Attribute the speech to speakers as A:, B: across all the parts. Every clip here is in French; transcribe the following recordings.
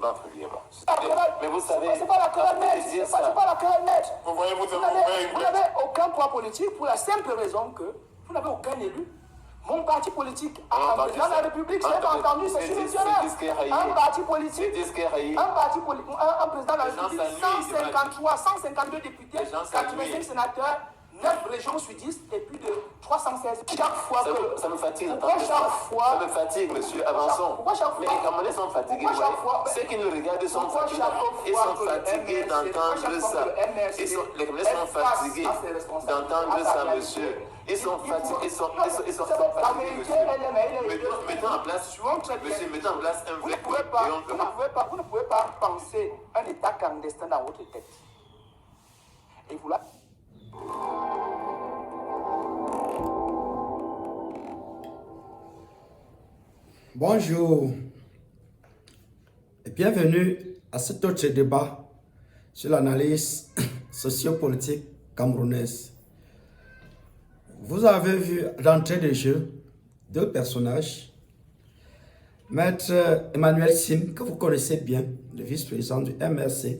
A: débat entre lui et moi.
B: Mais vous savez, c'est pas la querelle nette. C'est pas la querelle nette. Vous n'avez aucun poids politique pour la simple raison que vous n'avez aucun élu. Mon parti politique, dans la République, c'est entendu, c'est subventionnaire. Un parti politique, un président de la République, 153, 152 députés, 85 sénateurs, 9 régions sur 10 et plus de 316. Chaque fois que...
A: Ça me fatigue.
B: Pourquoi chaque fois...
A: Ça me fatigue, monsieur. Avançons.
B: Pourquoi chaque fois...
A: Mais les Camerounais sont fatigués. Ceux qui nous regardent sont fatigués. Ils sont fatigués d'entendre ça. Les Camerounais sont fatigués d'entendre ça, monsieur. Ils sont fatigués. Ils sont fatigués, monsieur. Mettons en place, monsieur, mettons en place un vrai
B: Vous ne pouvez pas penser un État clandestin dans votre tête. Et vous là...
C: Bonjour et bienvenue à cet autre débat sur l'analyse sociopolitique camerounaise. Vous avez vu d'entrée de jeu deux personnages. Maître Emmanuel Sim, que vous connaissez bien, le vice-président du MRC,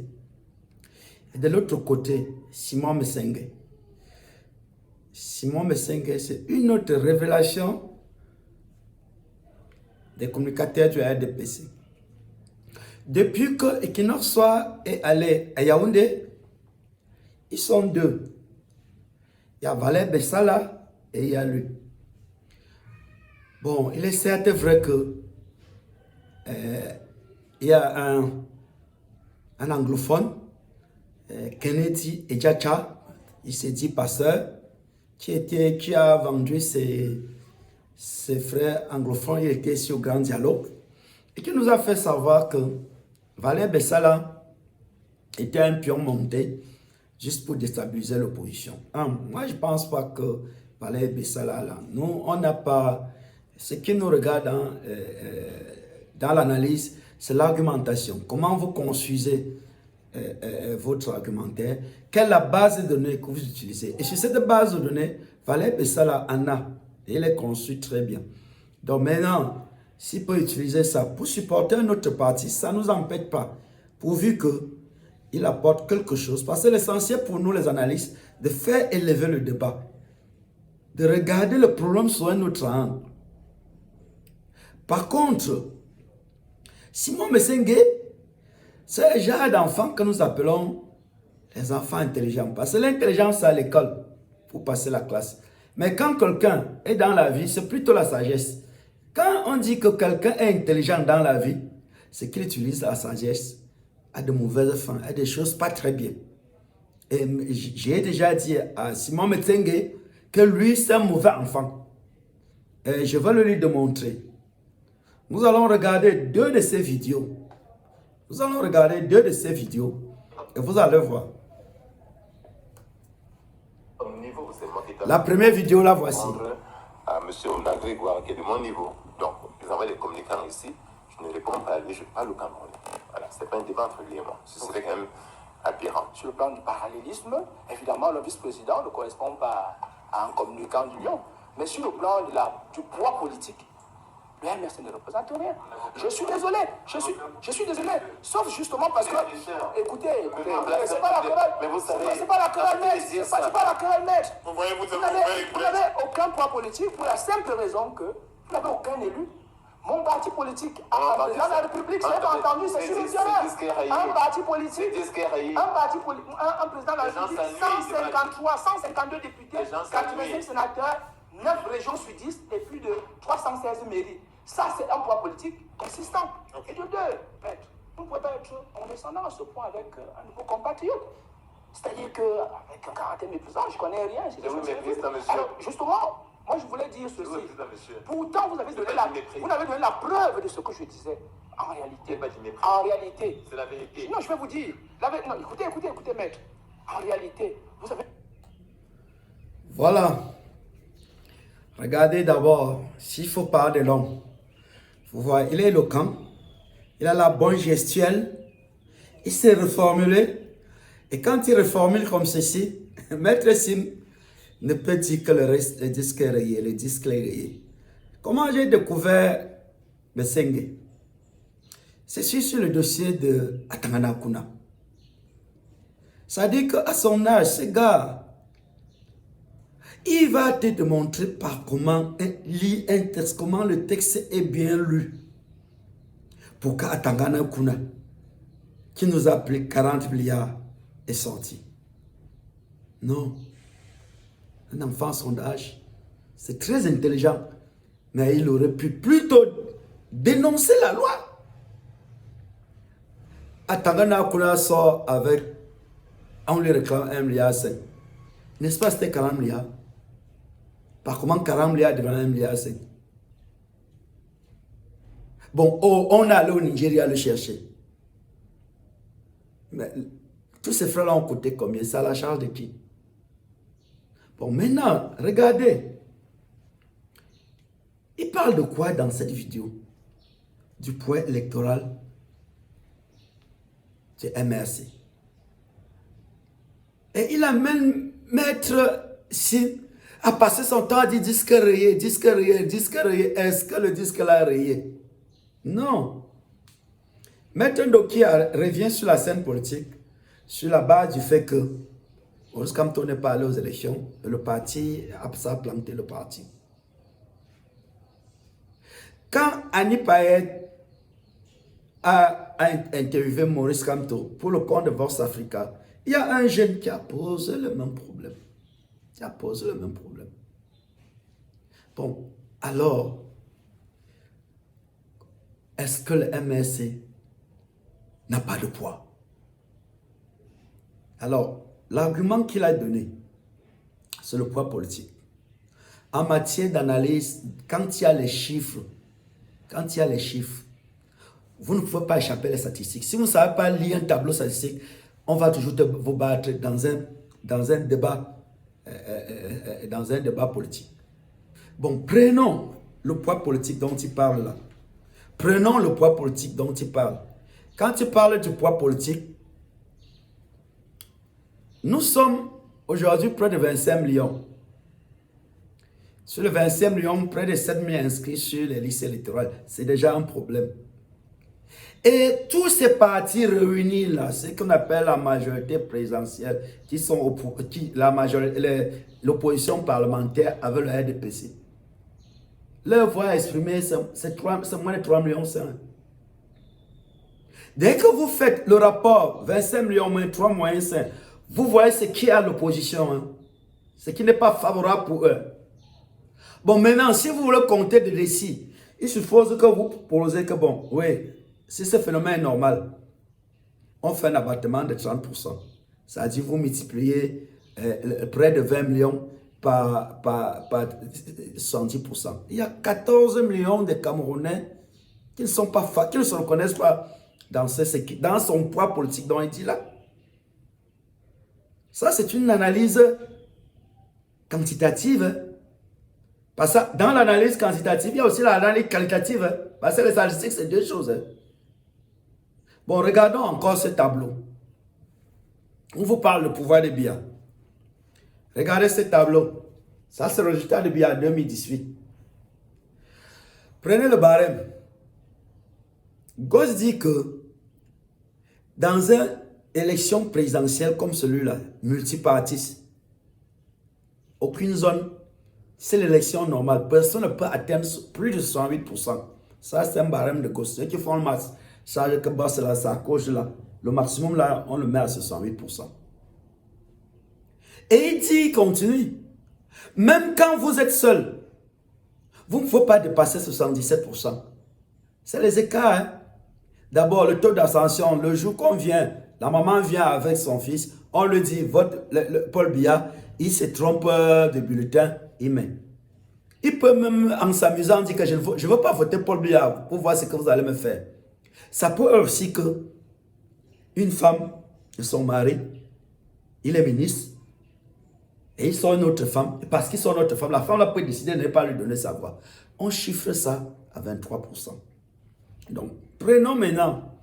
C: et de l'autre côté, Simon Messengue. Simon Messengue, c'est une autre révélation des communicateurs du RDPC. Depuis que Equinox Soir est allé à Yaoundé, ils sont deux. Il y a Valère Bessala et il y a lui. Bon, il est certes vrai que il y a un anglophone, Kennedy Ejacha, il s'est dit pasteur, qui a vendu ses frères anglophones, il était sur Grand Dialogue, et qui nous a fait savoir que Valère Bessala était un pion monté juste pour déstabiliser l'opposition. Moi, je ne pense pas que Valère Bessala, là, nous, on n'a pas... Ce qui nous regarde dans l'analyse, c'est l'argumentation. Comment vous construisez votre argumentaire? Quelle est la base de données que vous utilisez? Et sur cette base de données, Valère Bessala en a. Et il est construit très bien. Donc maintenant, s'il peut utiliser ça pour supporter un autre parti, ça ne nous empêche pas. Pourvu qu'il apporte quelque chose. Parce que l'essentiel pour nous, les analystes, de faire élever le débat. De regarder le problème sous un autre angle. Par contre, Simon Messengue, c'est le genre d'enfant que nous appelons les enfants intelligents. Parce que l'intelligence, c'est à l'école pour passer la classe. Mais quand quelqu'un est dans la vie, c'est plutôt la sagesse. Quand on dit que quelqu'un est intelligent dans la vie, c'est qu'il utilise la sagesse à de mauvaises fins, à des choses pas très bien. Et j'ai déjà dit à Simon Messengue que lui, c'est un mauvais enfant. Et je vais le lui démontrer. Nous allons regarder deux de ses vidéos. Et vous allez voir. La première vidéo, la voici.
A: À M. Grégoire, qui est de mon niveau. Donc, ils envoient des communicants ici. Je ne réponds pas à lui, je parle au Cameroun. Voilà, ce n'est pas un débat entre lui et moi. Ce serait quand même aberrant.
B: Sur le plan du parallélisme, évidemment, le vice-président ne correspond pas à un communicant du Lyon. Mais sur le plan du poids politique, le MRC ne représente rien. Je suis désolé. Sauf justement parce que... Écoutez, c'est pas la querelle.
A: Mais vous savez...
B: C'est pas la querelle nette. C'est pas la querelle nette. Vous n'avez aucun poids politique pour la simple raison que vous n'avez aucun élu. Mon parti politique, dans la République, c'est entendu, c'est subventionnaire. Un parti politique, un président de la République, 153, 152 députés, 85 sénateurs, 9 régions sur 10 et plus de 316 mairies. Ça, c'est un poids politique consistant. Et de deux, maître, vous ne pouvez pas être condescendant à ce point avec un nouveau compatriote. C'est-à-dire qu'avec un caractère méprisant, je ne connais rien. Alors, justement, moi, je voulais dire ceci. Pourtant, vous avez donné la preuve de ce que je disais. En réalité.
A: C'est la vérité.
B: Non, je vais vous dire. Non, écoutez, maître. En réalité, vous avez...
C: Voilà. Regardez d'abord, s'il faut parler de l'homme. Vous voyez, il est éloquent. Il a la bonne gestuelle. Il s'est reformulé. Et quand il reformule comme ceci, Maître Sim ne peut dire que le disque est rayé, Comment j'ai découvert Messengue? C'est sur le dossier de Atangana Kuna. Ça dit qu'à son âge, ce gars, il va te démontrer par comment un texte, comment le texte est bien lu. Pour qu'Atangana Kuna, qui nous a appelé 40 milliards, est sorti. Non. Un enfant à son âge, c'est très intelligent. Mais il aurait pu plutôt dénoncer la loi. Atangana Kuna sort avec, on lui réclame 1,5 milliard. N'est-ce pas, c'était 40 milliards? Par comment 40 milliards devient 1,5 milliard? Bon, on est allé au Nigeria le chercher. Mais tous ces frères-là ont coûté combien? C'est à la charge de qui? Bon, maintenant, regardez. Il parle de quoi dans cette vidéo? Du poids électoral du MRC. Et il a même maître si a passé son temps à dire disque rayé, disque rayé, disque rayé. Est-ce que le disque l'a rayé? Non. Maître Ndoki revient sur la scène politique sur la base du fait que Maurice Kamto n'est pas allé aux élections, le parti a planté le parti. Quand Annie Payet a interviewé Maurice Kamto pour le compte de Vox Africa, il y a un jeune qui a posé le même problème. Bon, alors, est-ce que le MRC n'a pas de poids? Alors, l'argument qu'il a donné, c'est le poids politique. En matière d'analyse, quand il y a les chiffres, vous ne pouvez pas échapper les statistiques. Si vous ne savez pas lire un tableau statistique, on va toujours vous battre dans un débat politique. Bon, prenons le poids politique dont il parle là. Prenons le poids politique dont il parle. Quand il parle du poids politique, nous sommes aujourd'hui près de 25 millions. Sur les 25 millions, près de 7 000 inscrits sur les listes électorales. C'est déjà un problème. Et tous ces partis réunis là, ce qu'on appelle la majorité présidentielle, qui sont l'opposition parlementaire avec le RDPC, leur voix exprimée, c'est moins de 3 millions. Dès que vous faites le rapport 25 millions moins 3 moins 5, vous voyez ce qui est à l'opposition, hein, ce qui n'est pas favorable pour eux. Bon, maintenant, si vous voulez compter des récits, il suppose que vous proposez que, bon, oui, si ce phénomène est normal, on fait un abattement de 30%. C'est-à-dire, vous multipliez près de 20 millions par 70%. Il y a 14 millions de Camerounais qui ne se reconnaissent pas dans son poids politique dont il dit là. Ça, c'est une analyse quantitative. Parce que dans l'analyse quantitative, il y a aussi l'analyse qualitative. Parce que les statistiques, c'est deux choses. Bon, regardons encore ce tableau. On vous parle du pouvoir de Biya. Regardez ce tableau. Ça, c'est le résultat de Biya 2018. Prenez le barème. Gauss dit que dans une élection présidentielle comme celui-là, multipartiste, aucune zone, c'est l'élection normale. Personne ne peut atteindre plus de 68%. Ça, c'est un barème de Gauss. Ceux qui font le max, ça, c'est là, ça coche là. Le maximum là, on le met à 68%. Et il dit, il continue. Même quand vous êtes seul, vous ne faut pas dépasser 77%. C'est les écarts. Hein? D'abord, le taux d'ascension, le jour qu'on vient, la maman vient avec son fils, on lui dit, Paul Biya, il se trompe de bulletin, il met. Il peut même, en s'amusant, dire que je ne veux pas voter Paul Biya pour voir ce que vous allez me faire. Ça peut aussi que une femme et son mari, il est ministre, et ils sont une autre femme, et parce qu'ils sont une autre femme, la femme là peut décider de ne pas lui donner sa voix. On chiffre ça à 23%. Donc, prenons maintenant,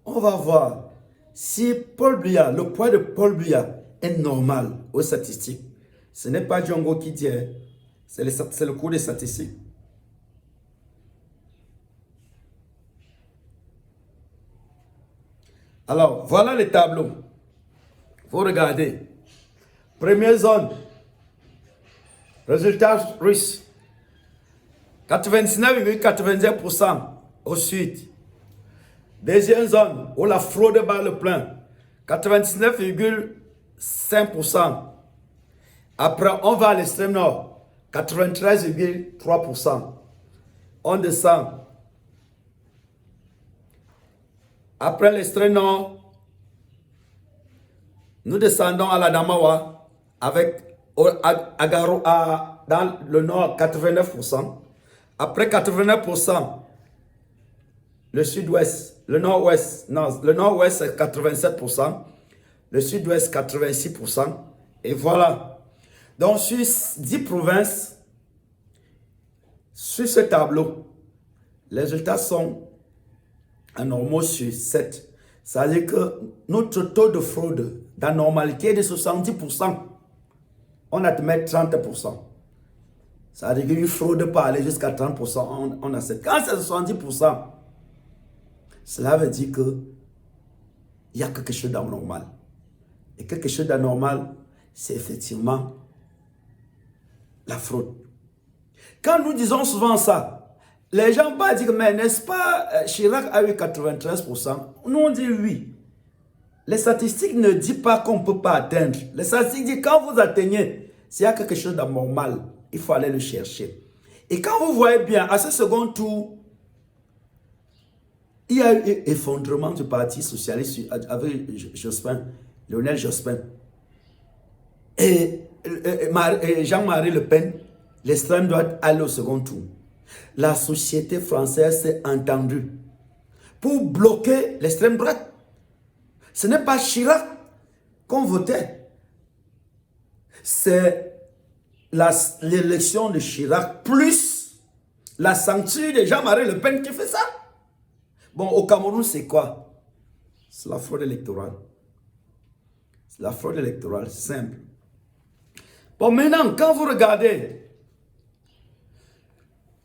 C: on va voir si Paul Biya, le poids de Paul Biya est normal aux statistiques. Ce n'est pas Djongo qui dit, c'est le cours des statistiques. Alors, voilà les tableaux. Vous regardez. Première zone. Résultat russe. 99,90% au sud. Deuxième zone, où la fraude bat le plein. 99,5%. Après, on va à l'extrême nord. 93,3%. On descend. Après l'extrême nord, nous descendons à la Damawa avec Agaro dans le nord 89%. Après 89%, le sud-ouest, le nord-ouest, non, le nord-ouest c'est 87%, le sud-ouest 86%, et voilà. Donc sur 10 provinces, sur ce tableau, les résultats sont anormaux sur 7. Ça veut dire que notre taux de fraude d'anormalité est de 70%. On admet 30%. Ça veut dire qu'une fraude peut aller jusqu'à 30%, on accepte. Quand c'est 70%, cela veut dire qu'il y a quelque chose d'anormal. Et quelque chose d'anormal, c'est effectivement la fraude. Quand nous disons souvent ça, les gens vont dire, mais n'est-ce pas, Chirac a eu 93%? Nous on dit oui. Les statistiques ne disent pas qu'on ne peut pas atteindre. Les statistiques disent quand vous atteignez, s'il y a quelque chose d'anormal, il faut aller le chercher. Et quand vous voyez bien, à ce second tour, il y a eu effondrement du Parti socialiste avec Jospin, Lionel Jospin. Et Jean-Marie Le Pen, l'extrême droite, allait au second tour. La société française s'est entendue pour bloquer l'extrême droite. Ce n'est pas Chirac qu'on votait. C'est l'élection de Chirac plus la ceinture de Jean-Marie Le Pen qui fait ça. Bon, au Cameroun, c'est quoi? C'est la fraude électorale. C'est la fraude électorale, simple. Bon, maintenant, quand vous regardez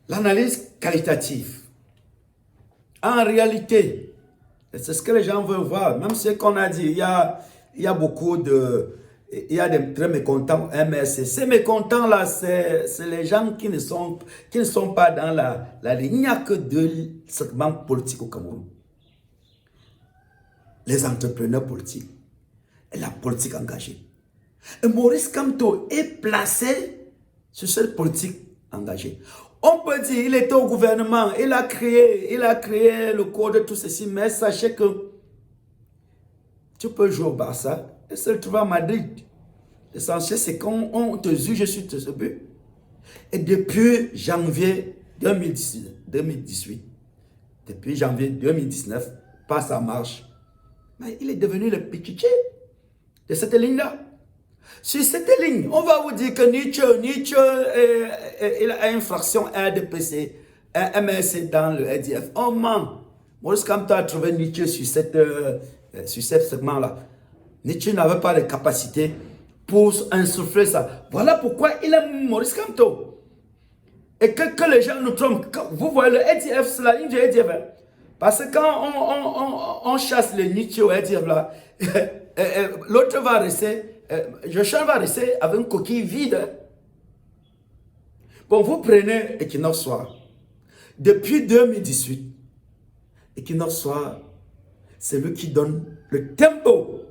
C: l'analyse qualitative, en réalité, c'est ce que les gens veulent voir. Même ce qu'on a dit, il y a beaucoup de... Il y a des très mécontents MRC. Ces mécontents-là, c'est les gens qui ne sont pas dans la ligne. Il n'y a que deux segments politiques au Cameroun. Les entrepreneurs politiques et la politique engagée. Et Maurice Kamto est placé sur cette politique engagée. On peut dire qu'il était au gouvernement, il a créé le code de tout ceci, mais sachez que tu peux jouer au Barça et se retrouver à Madrid. L'essentiel, c'est qu'on te juge sur ce but. Et depuis janvier 2018, depuis janvier 2019, pas ça marche. Mais il est devenu le pichiché de cette ligne-là. Sur cette ligne, on va vous dire que Nietzsche il a une fraction RDPC, un MRC dans le RDF. Oh man, Maurice Kamto a trouvé Nietzsche sur ce segment-là. Nietzsche n'avait pas de capacité pour insuffler ça. Voilà pourquoi il aime Maurice Kamto. Et que les gens nous trompent. Vous voyez, le RDF, c'est la ligne du RDF. Hein? Parce que quand on chasse les Nietzsche au RDF, là, l'autre va rester... Joshua va rester avec une coquille vide. Bon, vous prenez Equinox Soir. Depuis 2018, Equinox Soir, c'est lui qui donne le tempo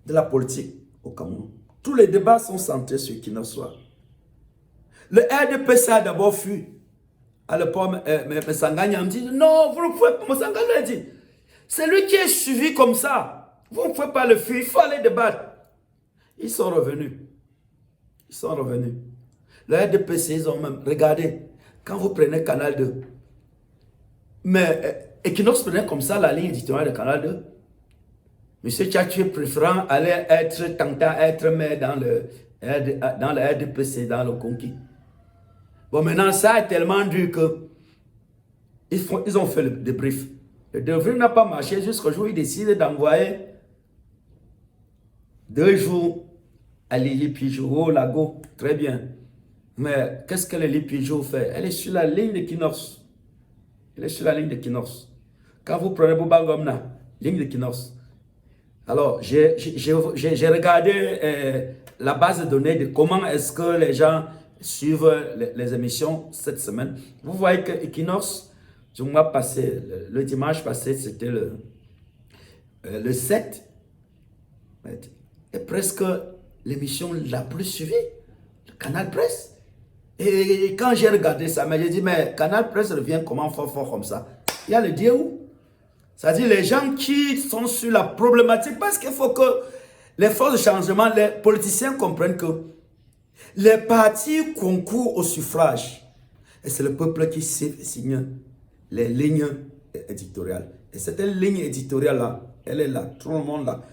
C: de la politique au Cameroun. Tous les débats sont centrés sur Equinox Soir. Le RDPC a d'abord fui. À l'époque, Messanganya me dit, non, vous ne pouvez pas. Messanganya dit, c'est lui qui est suivi comme ça. Vous ne pouvez pas le fuir, il faut aller débattre. Ils sont revenus. Ils sont revenus. Le RDPC, ils ont même... Regardez, quand vous prenez Canal 2, mais Equinox prenait comme ça la ligne éditoriale de Canal 2. Monsieur Tchatchoué préférant aller être maire dans le RDPC, dans le Conquis. Bon, maintenant, ça est tellement dur que ils ont fait le débrief. Le débrief n'a pas marché jusqu'au jour où ils décident d'envoyer 2 jours à Lili Pijou au Lago. Très bien. Mais qu'est-ce que Lili Pijou fait? Elle est sur la ligne de Kinox. Elle est sur la ligne de Kinox. Quand vous prenez Boubangomna, ligne de Kinos. Alors, j'ai regardé la base de données de comment est-ce que les gens suivent les émissions cette semaine. Vous voyez que Equinox, du mois passé, le dimanche passé, c'était le 7, est presque l'émission la plus suivie, le Canal Presse. Et quand j'ai regardé ça, j'ai dit, mais Canal Presse revient comment fort comme ça? Il y a le Dieu où? C'est-à-dire les gens qui sont sur la problématique, parce qu'il faut que les forces de changement, les politiciens comprennent que les partis concourent au suffrage. Et c'est le peuple qui signe les lignes éditoriales. Et cette ligne éditoriale-là, elle est là, tout le monde là.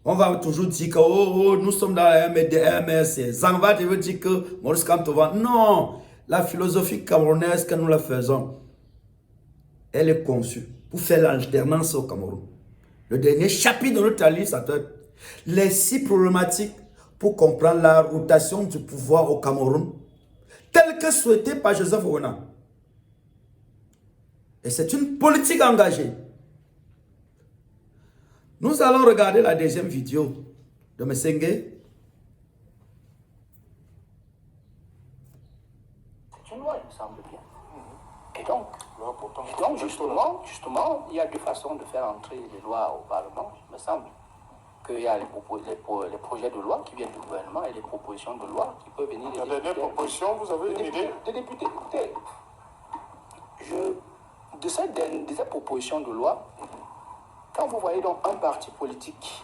C: On va toujours dire que oh, nous sommes dans la MRC. Zangva, tu veux dire que Maurice Kamtova. Non, la philosophie camerounaise que nous la faisons, elle est conçue pour faire l'alternance au Cameroun. Le dernier chapitre de notre livre, c'est les 6 problématiques pour comprendre la rotation du pouvoir au Cameroun, telle que souhaitée par Joseph Ouena. Et c'est une politique engagée. Nous allons regarder la deuxième vidéo de Messenge.
B: C'est une loi, il me semble bien. Et donc justement, il y a 2 façons de faire entrer les lois au Parlement, il me semble. Qu'il y a les projets de loi qui viennent du gouvernement et les propositions de loi qui peuvent venir des députés.
D: La dernière proposition, vous avez une idée?
B: Des députés. Écoutez, de cette proposition de loi, quand vous voyez donc un parti politique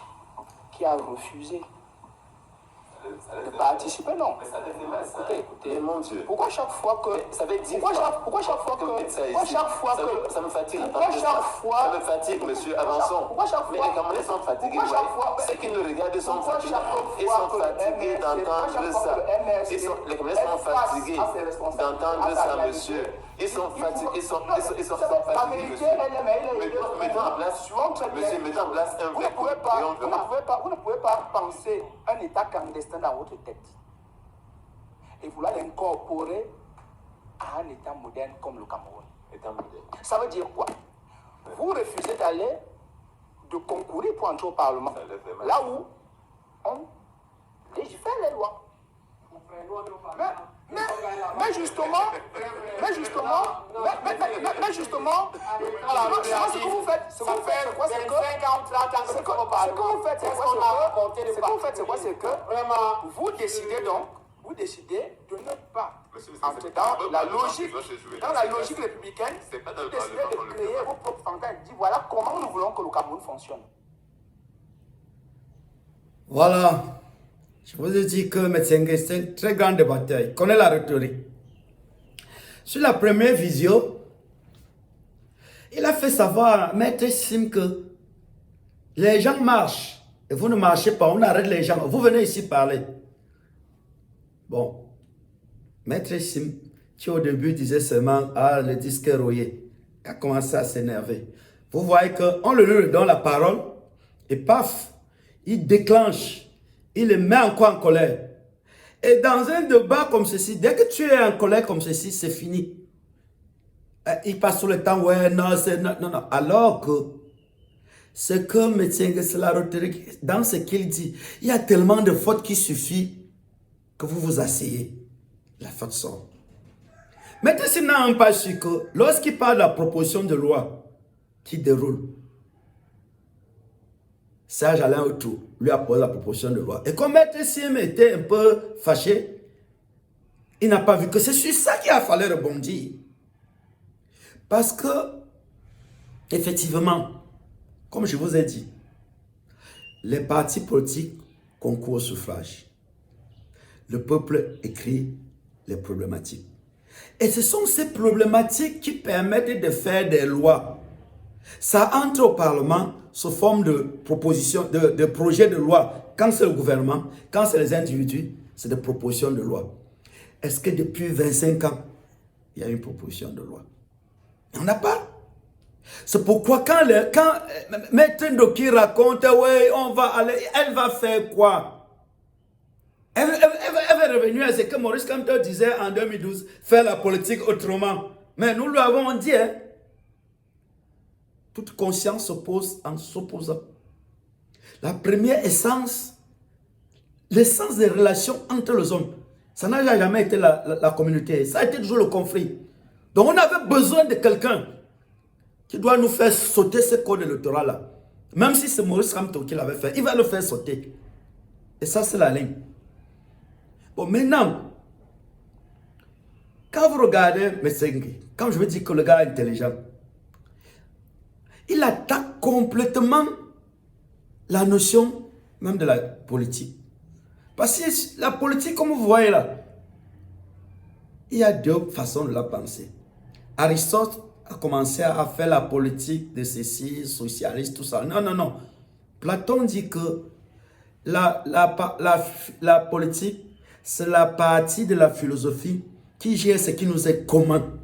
B: qui a refusé de participer, non.
A: Écoutez, mon Dieu.
B: Pourquoi chaque fois que...
A: Ça fait 10
B: pourquoi
A: fois.
B: chaque fois que...
A: Ça me fatigue.
B: Pourquoi chaque fois...
A: Ça me fatigue, monsieur. Avançons.
B: Pourquoi chaque fois...
A: Mais les Camerounais sont fatigués.
B: Pourquoi chaque fois...
A: Ceux qui nous regardent sont fatigués. Ils sont fatigués d'entendre ça. Les Camerounais sont fatigués d'entendre ça, monsieur. Ils sont fatigués. Ils sont fatigués, monsieur. Mettons en place, monsieur, mettons en place un vrai coup.
B: Vous ne pouvez pas penser un État clandestin dans votre tête et vouloir l'incorporer à un État moderne comme le Cameroun. Ça veut dire quoi? Vous refusez d'aller, de concourir pour entrer au Parlement, là où on légifère les lois. Mais justement, voilà, ce que vous faites, c'est que vous décidez de ne pas entrer dans la logique républicaine, vous décidez de créer vos propres fantasmes et dire voilà comment nous voulons que le Cameroun fonctionne.
C: Voilà. Je vous ai dit que Metsenge, c'est un très grand débatteur. Il connaît la rhétorique. Sur la première visio, il a fait savoir à Maître Sim que les gens marchent et vous ne marchez pas. On arrête les gens. Vous venez ici parler. Bon. Maître Sim, qui au début disait seulement le disque rouillé, a commencé à s'énerver. Vous voyez qu'on lui donne la parole et paf, il déclenche. Il les met encore en colère. Et dans un débat comme ceci, dès que tu es en colère comme ceci, c'est fini. Il passe tout le temps, ouais, non, c'est non. Alors que ce que Metsenge, c'est la rhétorique, dans ce qu'il dit, il y a tellement de fautes qui suffit que vous vous asseyez. La faute sort. Maintenant, c'est n'a pas su que lorsqu'il parle de la proposition de loi qui déroule, Serge Alain Autour lui a posé la proposition de loi. Et comme Maître Sim était un peu fâché, il n'a pas vu que c'est sur ça qu'il a fallu rebondir. Parce que, effectivement, comme je vous ai dit, les partis politiques concourent au suffrage. Le peuple écrit les problématiques. Et ce sont ces problématiques qui permettent de faire des lois. Ça entre au Parlement sous forme de propositions, de projets de loi. Quand c'est le gouvernement, quand c'est les individus, c'est des propositions de loi. Est-ce que depuis 25 ans, il y a une proposition de loi? Il n'y en a pas. C'est pourquoi quand Maître Ndoki raconte, ouais, on va aller, elle va faire quoi? Elle va revenir à ce que Maurice Kamto disait en 2012, faire la politique autrement. Mais nous lui avons dit, hein, toute conscience s'oppose en s'opposant. La première essence, l'essence des relations entre les hommes, ça n'a jamais été la communauté, ça a été toujours le conflit. Donc on avait besoin de quelqu'un qui doit nous faire sauter ce code électoral-là. Même si c'est Maurice Kamto qui l'avait fait, il va le faire sauter. Et ça, c'est la ligne. Bon, maintenant, quand vous regardez Messengi, quand je veux dire que le gars est intelligent, il attaque complètement la notion même de la politique. Parce que la politique, comme vous voyez là, il y a deux façons de la penser. Aristote a commencé à faire la politique de ceci, socialiste, tout ça. Non, non, non. Platon dit que la politique, c'est la partie de la philosophie qui gère ce qui nous est commun.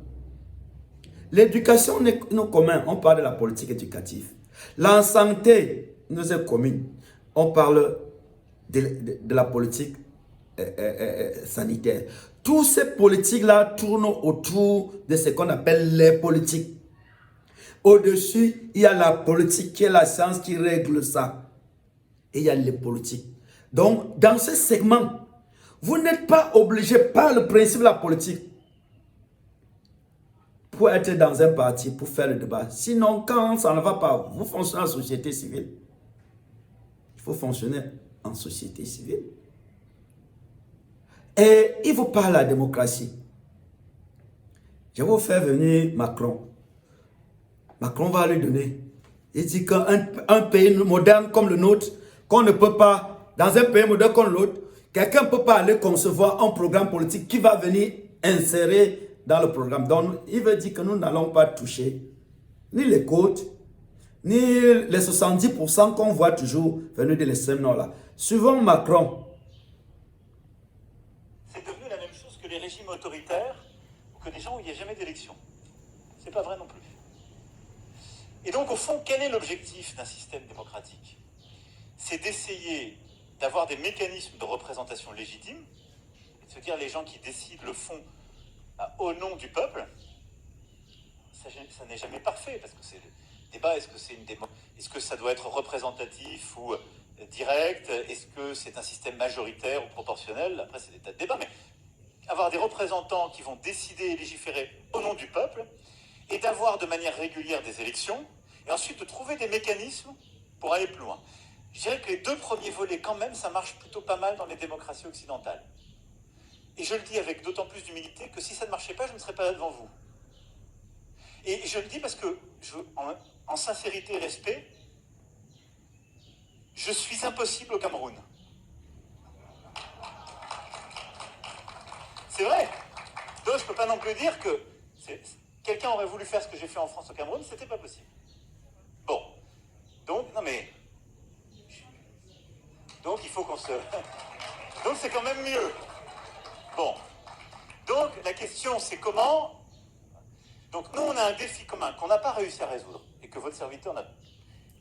C: L'éducation nous commun, on parle de la politique éducative. La santé nous est commune, on parle de la politique sanitaire. Toutes ces politiques-là tournent autour de ce qu'on appelle les politiques. Au-dessus, il y a la politique qui est la science qui règle ça. Et il y a les politiques. Donc, dans ce segment, vous n'êtes pas obligé par le principe de la politique pour être dans un parti, pour faire le débat. Sinon, quand ça ne va pas, vous fonctionnez en société civile. Il faut fonctionner en société civile. Et il vous parle de la démocratie. Je vais vous faire venir Macron. Macron va lui donner. Il dit qu'un pays moderne comme le nôtre, qu'on ne peut pas, dans un pays moderne comme l'autre, quelqu'un ne peut pas aller concevoir un programme politique qui va venir insérer dans le programme. Donc, il veut dire que nous n'allons pas toucher ni les côtes, ni les 70% qu'on voit toujours venir de l'extrême nord là. Suivant Macron.
E: C'est devenu la même chose que les régimes autoritaires ou que des gens où il n'y a jamais d'élection. C'est pas vrai non plus. Et donc, au fond, quel est l'objectif d'un système démocratique? C'est d'essayer d'avoir des mécanismes de représentation légitime, et de se dire les gens qui décident le font au nom du peuple. Ça n'est jamais parfait, parce que c'est le débat, est-ce que c'est est-ce que ça doit être représentatif ou direct? Est-ce que c'est un système majoritaire ou proportionnel? Après, c'est des tas de débats, mais avoir des représentants qui vont décider et légiférer au nom du peuple, et d'avoir de manière régulière des élections, et ensuite de trouver des mécanismes pour aller plus loin. Je dirais que les deux premiers volets, quand même, ça marche plutôt pas mal dans les démocraties occidentales. Et je le dis avec d'autant plus d'humilité que si ça ne marchait pas, je ne serais pas là devant vous. Et je le dis parce que, en sincérité et respect, je suis impossible au Cameroun. C'est vrai. Donc je ne peux pas non plus dire que quelqu'un aurait voulu faire ce que j'ai fait en France au Cameroun, c'était pas possible. Bon. Donc, non mais... Donc il faut qu'on se... Donc c'est quand même mieux. Bon. Donc la question c'est comment... Donc nous on a un défi commun qu'on n'a pas réussi à résoudre et que votre serviteur n'a...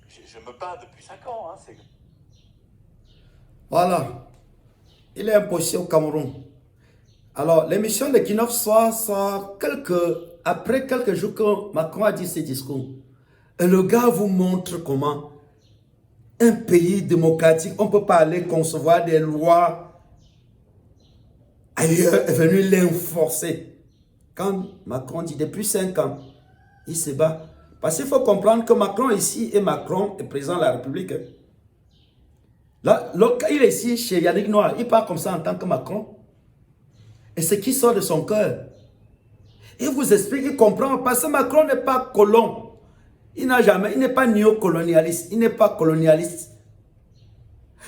E: Je me bats depuis 5 ans. Hein, c'est...
C: Voilà. Il est imposé au Cameroun. Alors l'émission de Kinov soit après quelques jours que Macron a dit ses discours. Et le gars vous montre comment un pays démocratique, on ne peut pas aller concevoir des lois ailleurs et venir l'enforcer. Quand Macron dit depuis 5 ans, il se bat. Parce qu'il faut comprendre que Macron ici et Macron est président de la République. Là, il est ici chez Yannick Noah, il parle comme ça en tant que Macron. Et ce qui sort de son cœur. Il vous explique, il comprend, parce que Macron n'est pas colon. Il n'est pas néocolonialiste, il n'est pas colonialiste.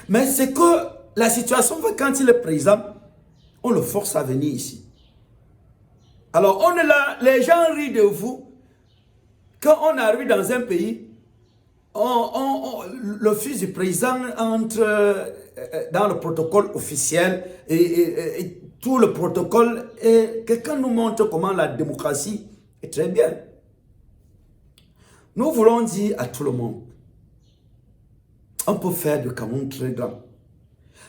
C: Mais c'est que la situation veut quand il est président, on le force à venir ici. Alors on est là, les gens rient de vous. Quand on arrive dans un pays, le fils du président entre dans le protocole officiel et tout le protocole, et quelqu'un nous montre comment la démocratie est très bien. Nous voulons dire à tout le monde, on peut faire du Cameroun très grand.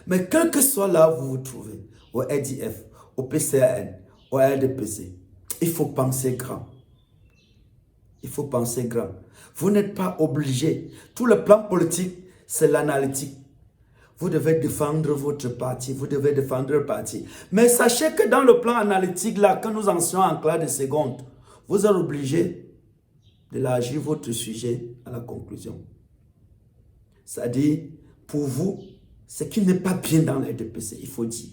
C: Mais quel que soit là où vous vous trouvez, au RDF, au PCAN, au RDPC, il faut penser grand. Il faut penser grand. Vous n'êtes pas obligé. Tout le plan politique, c'est l'analytique. Vous devez défendre votre parti, vous devez défendre le parti. Mais sachez que dans le plan analytique, là, quand nous en sommes en classe de seconde, vous êtes obligé d'élargir votre sujet à la conclusion. C'est-à-dire, pour vous, ce qui n'est pas bien dans les DPC, il faut dire.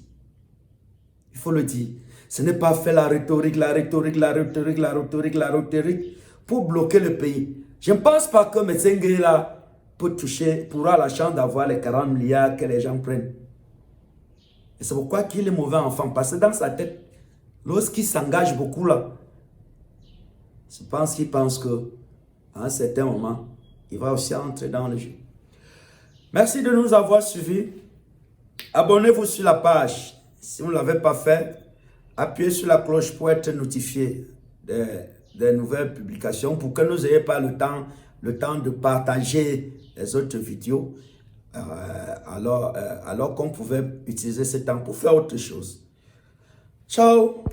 C: Il faut le dire. Ce n'est pas faire la rhétorique pour bloquer le pays. Je ne pense pas que Metzengue là pourra la chance d'avoir les 40 milliards que les gens prennent. Et c'est pourquoi qu'il est mauvais enfant. Parce que dans sa tête, lorsqu'il s'engage beaucoup là, je pense qu'il pense que à un certain moment, il va aussi entrer dans le jeu. Merci de nous avoir suivis. Abonnez-vous sur la page. Si vous ne l'avez pas fait, appuyez sur la cloche pour être notifié des nouvelles publications pour que nous n'ayons pas le temps de partager les autres vidéos alors qu'on pouvait utiliser ce temps pour faire autre chose. Ciao!